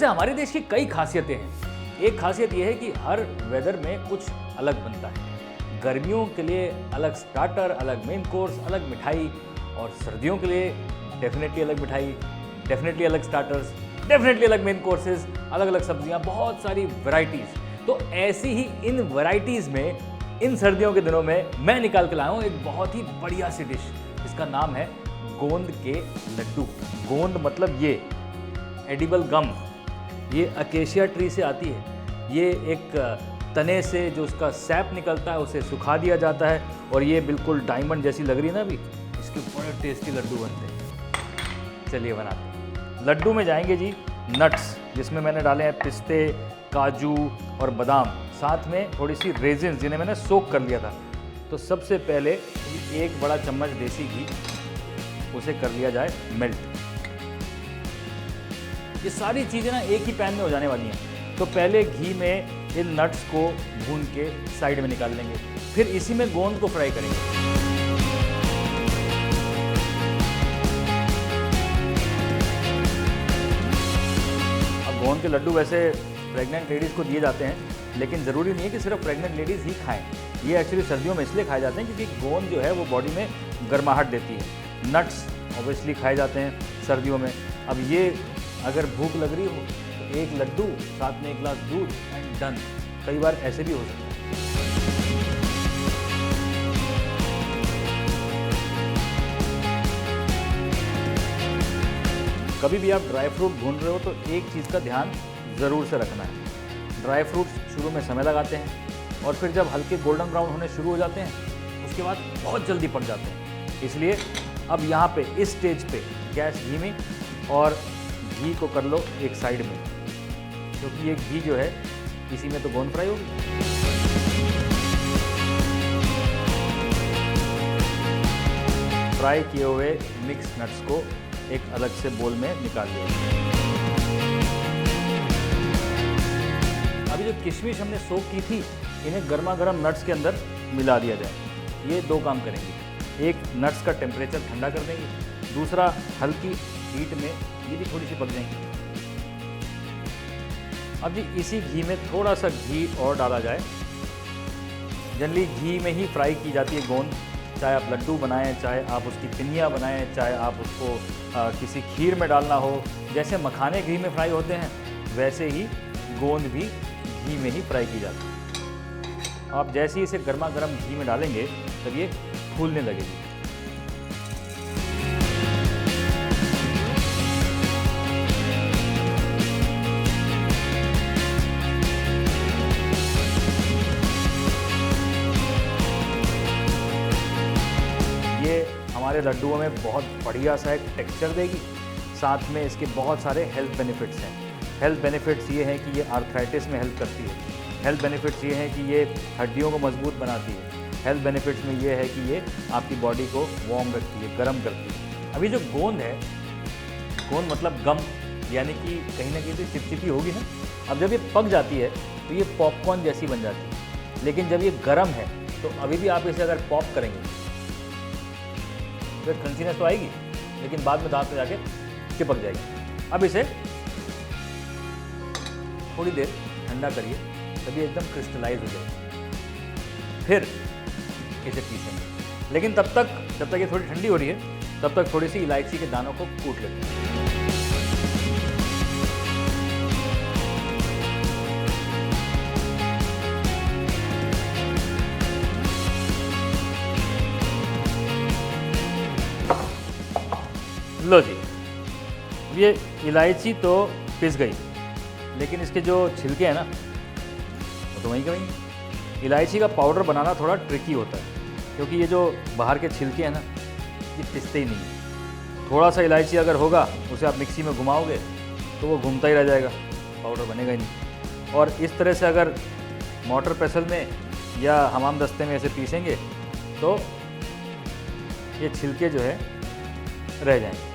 वैसे हमारे देश की कई खासियतें हैं। एक खासियत यह है कि हर वेदर में कुछ अलग बनता है। गर्मियों के लिए अलग स्टार्टर, अलग मेन कोर्स, अलग मिठाई, और सर्दियों के लिए डेफिनेटली अलग मिठाई, डेफिनेटली अलग स्टार्टर्स, डेफिनेटली अलग मेन कोर्सेज, अलग अलग सब्जियां, बहुत सारी वैरायटीज़। तो ऐसी ही इन वैरायटीज़ में इन सर्दियों के दिनों में मैं निकाल के लाया हूँ एक बहुत ही बढ़िया सी डिश, जिसका नाम है गोंद के लड्डू। गोंद मतलब ये एडिबल गम, ये अकेशिया ट्री से आती है। ये एक तने से जो उसका सैप निकलता है उसे सुखा दिया जाता है, और ये बिल्कुल डायमंड जैसी लग रही है ना अभी, इसके बड़े टेस्टी लड्डू बनते हैं। चलिए बनाते हैं। लड्डू में जाएंगे जी नट्स, जिसमें मैंने डाले हैं पिस्ते, काजू और बादाम, साथ में थोड़ी सी रेजिन जिन्हें मैंने सोक कर लिया था। तो सबसे पहले एक बड़ा चम्मच देसी घी, उसे कर लिया जाए मेल्ट। ये सारी चीज़ें ना एक ही पैन में हो जाने वाली हैं। तो पहले घी में इन नट्स को भून के साइड में निकाल लेंगे, फिर इसी में गोंद को फ्राई करेंगे। अब गोंद के लड्डू वैसे प्रेग्नेंट लेडीज़ को दिए जाते हैं, लेकिन ज़रूरी नहीं है कि सिर्फ प्रेग्नेंट लेडीज़ ही खाएं। ये एक्चुअली सर्दियों में इसलिए खाए जाते हैं क्योंकि गोंद जो है वो बॉडी में गर्माहट देती है। नट्स ऑब्वियसली खाए जाते हैं सर्दियों में। अब ये अगर भूख लग रही हो तो एक लड्डू साथ में एक गिलास दूध एंड डन। कई बार ऐसे भी हो सकता है। कभी भी आप ड्राई फ्रूट भून रहे हो तो एक चीज़ का ध्यान ज़रूर से रखना है। ड्राई फ्रूट्स शुरू में समय लगाते हैं, और फिर जब हल्के गोल्डन ब्राउन होने शुरू हो जाते हैं उसके बाद बहुत जल्दी पक जाते हैं। इसलिए अब यहाँ पे इस स्टेज पे गैस धीमी, और घी को कर लो एक साइड में, क्योंकि ये घी जो है इसी में तो गोंद फ्राई होगी। फ्राई किए हुए मिक्स नट्स को एक अलग से बोल में निकाल लिया। अभी जो किशमिश हमने सोक की थी, इन्हें गर्मा गर्म नट्स के अंदर मिला दिया जाए। ये दो काम करेंगे, एक नट्स का टेम्परेचर ठंडा कर देंगे, दूसरा हल्की हीट में ये भी थोड़ी सी पक जाएंगी। अब जी इसी घी में थोड़ा सा घी और डाला जाए। जनरली घी में ही फ्राई की जाती है गोंद, चाहे आप लड्डू बनाएं, चाहे आप उसकी पिनिया बनाएं, चाहे आप उसको किसी खीर में डालना हो। जैसे मखाने घी में फ्राई होते हैं, वैसे ही गोंद भी घी में ही फ्राई की जाती है। आप जैसे ही इसे गर्मा गर्म घी में डालेंगे तब ये फूलने लगेगी। ये हमारे लड्डुओं में बहुत बढ़िया सा एक टेक्सचर देगी, साथ में इसके बहुत सारे हेल्थ बेनिफिट्स हैं। हेल्थ बेनिफिट्स ये हैं कि ये आर्थराइटिस में हेल्प करती है। हेल्थ बेनिफिट्स ये हैं कि ये हड्डियों को मजबूत बनाती है। हेल्थ बेनिफिट्स में ये है कि ये आपकी बॉडी को वार्म रखती है, गर्म करती है। अभी जो गोंद है, गोंद मतलब गम, यानी कि कहीं ना कहीं तो चिपचिपी होगी ना। अब जब ये पक जाती है तो ये पॉपकॉर्न जैसी बन जाती है, लेकिन जब ये गर्म है तो अभी भी आप इसे अगर पॉप करेंगे तो क्रंचीनेस तो आएगी, लेकिन बाद में दांत में जाके चिपक जाएगी। अब इसे थोड़ी देर ठंडा करिए, तभी एकदम क्रिस्टलाइज हो जाएगी। फिर इसे पीसेंगे, लेकिन तब तक जब तक ये थोड़ी ठंडी हो रही है, तब तक थोड़ी सी इलायची के दानों को कूट लेते हैं। लो जी, ये इलायची तो पिस गई, लेकिन इसके जो छिलके हैं ना वो तो वहीं के वहीं। इलायची का पाउडर बनाना थोड़ा ट्रिकी होता है, क्योंकि ये जो बाहर के छिलके हैं ना, ये पिसते ही नहीं है। थोड़ा सा इलायची अगर होगा, उसे आप मिक्सी में घुमाओगे तो वो घूमता ही रह जाएगा, पाउडर बनेगा ही नहीं। और इस तरह से अगर मोटर पेसल में या हमाम दस्ते में ऐसे पीसेंगे तो ये छिलके जो है रह जाएंगे।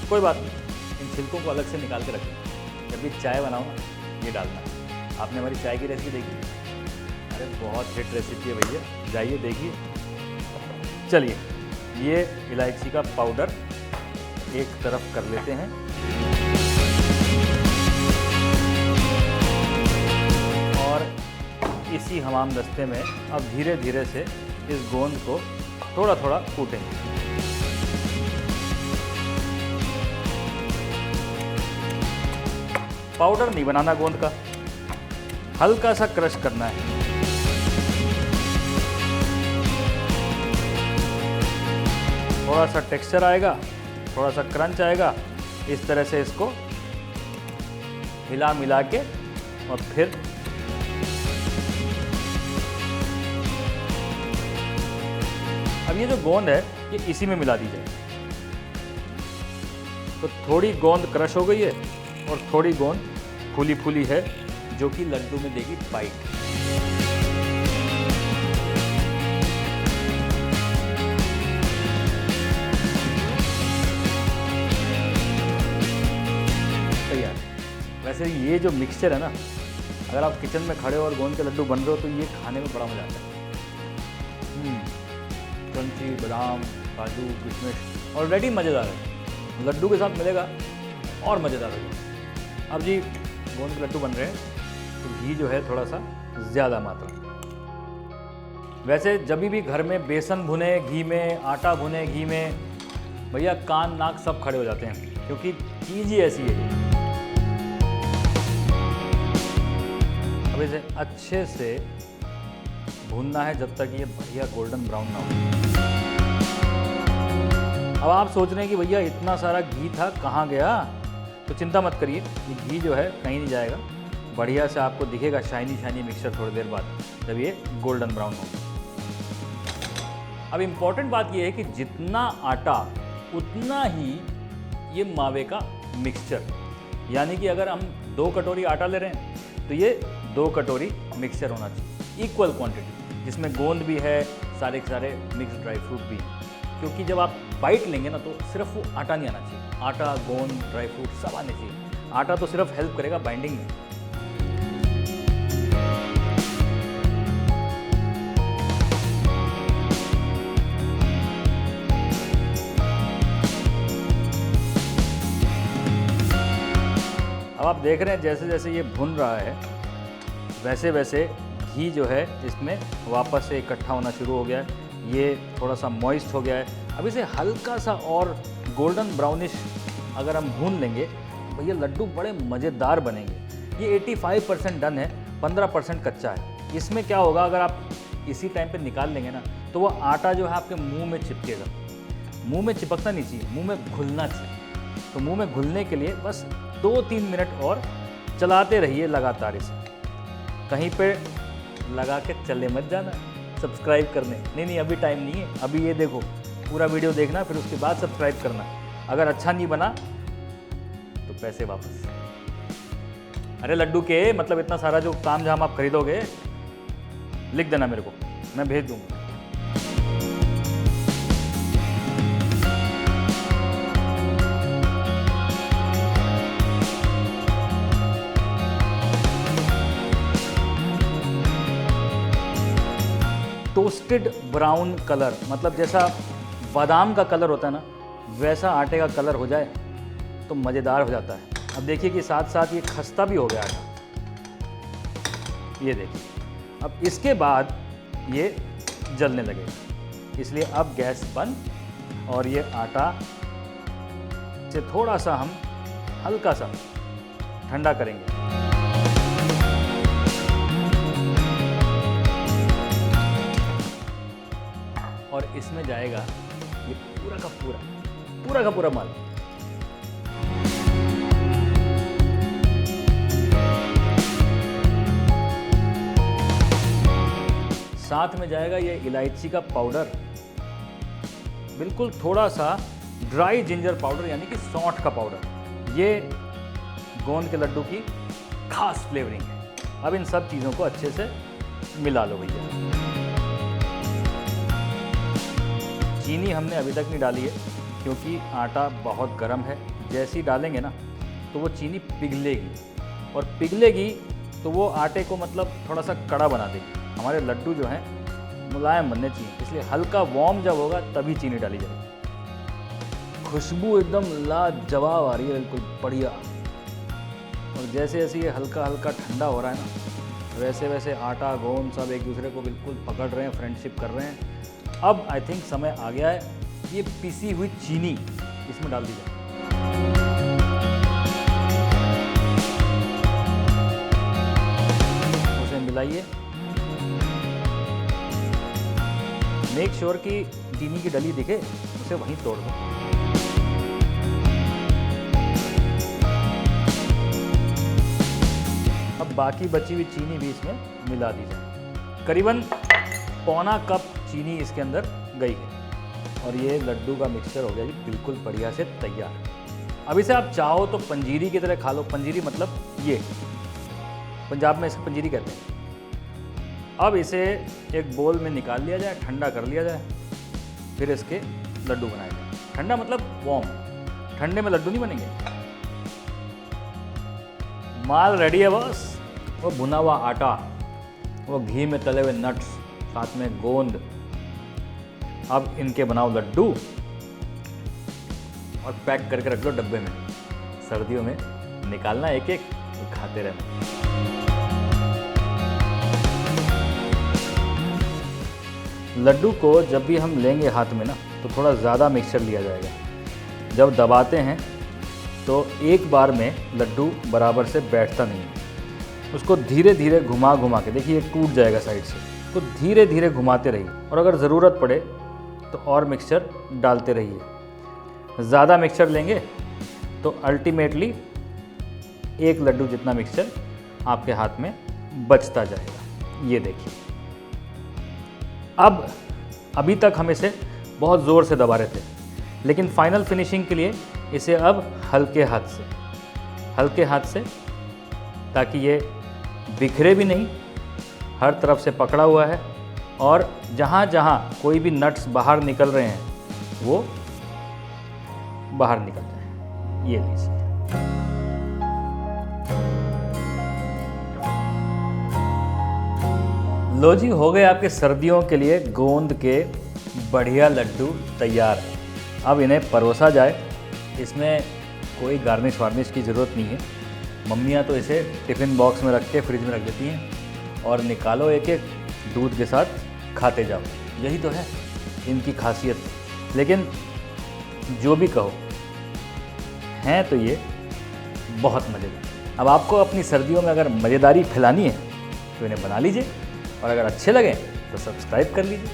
कोई बात नहीं, इन छिलकों को अलग से निकाल के रखें। जब भी चाय बनाओ ना, ये डालना। आपने हमारी चाय की रेसिपी देखी? अरे बहुत हिट रेसिपी है भैया, जाइए देखिए। चलिए, ये इलायची का पाउडर एक तरफ कर लेते हैं। इसी हमाम दस्ते में अब धीरे धीरे से इस गोंद को थोड़ा थोड़ा कूटेंगे। पाउडर नहीं बनाना गोंद का, हल्का सा क्रश करना है। थोड़ा सा टेक्सचर आएगा, थोड़ा सा क्रंच आएगा। इस तरह से इसको हिला मिला के और फिर अब ये जो गोंद है ये इसी में मिला दी जाए। तो थोड़ी गोंद क्रश हो गई है और थोड़ी गोंद फूली फूली है, जो कि लड्डू में देगी बाइट। तैयार। वैसे ये जो मिक्सचर है ना, अगर आप किचन में खड़े हो और गोंद के लड्डू बन रहे हो तो ये खाने में बड़ा मजा आता है। क्रंची, बादाम, काजू, किशमिश ऑलरेडी मज़ेदार है, लड्डू के साथ मिलेगा और मज़ेदार होगा। अब जी गोंद के लड्डू बन रहे हैं तो घी जो है थोड़ा सा ज़्यादा मात्रा। वैसे जब भी घर में बेसन भुने घी में, आटा भुने घी में, भैया कान नाक सब खड़े हो जाते हैं, क्योंकि चीज़ ही ऐसी है। अब इसे अच्छे से भूनना है जब तक ये बढ़िया गोल्डन ब्राउन ना हो। अब आप सोच रहे हैं कि भैया इतना सारा घी था कहाँ गया, तो चिंता मत करिए, ये घी जो है कहीं नहीं जाएगा। बढ़िया से आपको दिखेगा शाइनी शाइनी मिक्सचर थोड़ी देर बाद, जब ये गोल्डन ब्राउन हो। अब इम्पॉर्टेंट बात ये है कि जितना आटा उतना ही ये मावे का मिक्सचर, यानी कि अगर हम 2 कटोरी आटा ले रहे हैं तो ये 2 कटोरी मिक्सचर होना चाहिए, इक्वल क्वांटिटी, जिसमें गोंद भी है, सारे के सारे मिक्स ड्राई फ्रूट भी हैं। क्योंकि जब आप बाइट लेंगे ना तो सिर्फ वो आटा नहीं आना चाहिए, आटा, गोंद, ड्राई फ्रूट सब आने चाहिए। आटा तो सिर्फ हेल्प करेगा बाइंडिंग में। अब आप देख रहे हैं जैसे जैसे ये भुन रहा है वैसे वैसे घी जो है इसमें वापस से इकट्ठा होना शुरू हो गया है, ये थोड़ा सा मॉइस्ट हो गया है। अब इसे हल्का सा और गोल्डन ब्राउनिश अगर हम भून लेंगे भैया लड्डू बड़े मज़ेदार बनेंगे। ये 85% डन है, 15% कच्चा है। इसमें क्या होगा, अगर आप इसी टाइम पे निकाल लेंगे ना तो वो आटा जो है आपके मुंह में चिपकेगा। मुंह में चिपकना नहीं चाहिए, मुंह में घुलना चाहिए। तो मुंह में घुलने के लिए बस 2-3 मिनट और चलाते रहिए लगातार इसे। कहीं पे लगा के चले मत जाना सब्सक्राइब करने, नहीं अभी टाइम नहीं है, अभी ये देखो पूरा वीडियो देखना, फिर उसके बाद सब्सक्राइब करना। अगर अच्छा नहीं बना तो पैसे वापस। अरे लड्डू के मतलब इतना सारा जो तामझाम आप खरीदोगे, लिख देना मेरे को, मैं भेज दूंगा। टोस्टेड ब्राउन कलर, मतलब जैसा बादाम का कलर होता है ना, वैसा आटे का कलर हो जाए तो मज़ेदार हो जाता है। अब देखिए कि साथ साथ ये खस्ता भी हो गया आटा, ये देखिए। अब इसके बाद ये जलने लगेगा, इसलिए अब गैस बंद और ये आटा से थोड़ा सा हम हल्का सा ठंडा करेंगे। और इसमें जाएगा ये पूरा का पूरा माल। साथ में जाएगा ये इलायची का पाउडर, बिल्कुल थोड़ा सा ड्राई जिंजर पाउडर यानी कि सौंठ का पाउडर। ये गोंद के लड्डू की खास फ्लेवरिंग है। अब इन सब चीज़ों को अच्छे से मिला लो भैया। चीनी हमने अभी तक नहीं डाली है क्योंकि आटा बहुत गर्म है। जैसे ही डालेंगे ना तो वो चीनी पिघलेगी, और पिघलेगी तो वो आटे को मतलब थोड़ा सा कड़ा बना देगी। हमारे लड्डू जो हैं मुलायम बनने चाहिए, इसलिए हल्का वार्म जब होगा तभी चीनी डाली जाएगी। खुशबू एकदम लाजवाब आ रही है, बिल्कुल बढ़िया। और जैसे जैसे ये हल्का हल्का ठंडा हो रहा है ना वैसे वैसे आटा गोंद सब एक दूसरे को बिल्कुल पकड़ रहे हैं, फ्रेंडशिप कर रहे हैं। अब आई थिंक समय आ गया है, ये पिसी हुई चीनी इसमें डाल दी जाए। उसे मिलाइए। मेक श्योर कि चीनी की डली दिखे, उसे वहीं तोड़ दो। अब बाकी बची हुई चीनी भी इसमें मिला दी जाए। करीबन पौना कप चीनी इसके अंदर गई है और ये लड्डू का मिक्सचर हो गया जी बिल्कुल बढ़िया से तैयार। अब इसे आप चाहो तो पंजीरी की तरह खा लो। पंजीरी मतलब ये, पंजाब में इसे पंजीरी कहते हैं। अब इसे एक बोल में निकाल लिया जाए, ठंडा कर लिया जाए, फिर इसके लड्डू बनाए जाए। ठंडा मतलब वार्म, ठंडे में लड्डू नहीं बनेंगे। माल रेडी है बस। वो भुना हुआ आटा, वो घी में तले हुए नट्स, साथ में गोंद। अब इनके बनाओ लड्डू और पैक करके रख लो डब्बे में। सर्दियों में निकालना एक एक और खाते रहना। लड्डू को जब भी हम लेंगे हाथ में ना, तो थोड़ा ज़्यादा मिक्सचर लिया जाएगा। जब दबाते हैं तो एक बार में लड्डू बराबर से बैठता नहीं है। उसको धीरे धीरे घुमा घुमा के, देखिए टूट जाएगा साइड से, तो धीरे धीरे घुमाते रहिए। और अगर ज़रूरत पड़े तो और मिक्सचर डालते रहिए। ज़्यादा मिक्सचर लेंगे तो अल्टीमेटली एक लड्डू जितना मिक्सचर आपके हाथ में बचता जाएगा। ये देखिए। अब अभी तक हम इसे बहुत ज़ोर से दबा रहे थे, लेकिन फाइनल फिनिशिंग के लिए इसे अब हल्के हाथ से, ताकि ये बिखरे भी नहीं, हर तरफ से पकड़ा हुआ है और जहाँ जहाँ कोई भी नट्स बाहर निकल रहे हैं वो बाहर निकल जाए। ये लीजिए। लो जी, हो गए आपके सर्दियों के लिए गोंद के बढ़िया लड्डू तैयार। अब इन्हें परोसा जाए। इसमें कोई गार्निश वार्निश की ज़रूरत नहीं है। मम्मियाँ तो इसे टिफ़िन बॉक्स में रख के फ्रिज में रख देती हैं और निकालो एक एक, दूध के साथ खाते जाओ। यही तो है इनकी खासियत। लेकिन जो भी कहो, हैं तो ये बहुत मज़ेदार। अब आपको अपनी सर्दियों में अगर मज़ेदारी फैलानी है तो इन्हें बना लीजिए और अगर अच्छे लगें तो सब्सक्राइब कर लीजिए।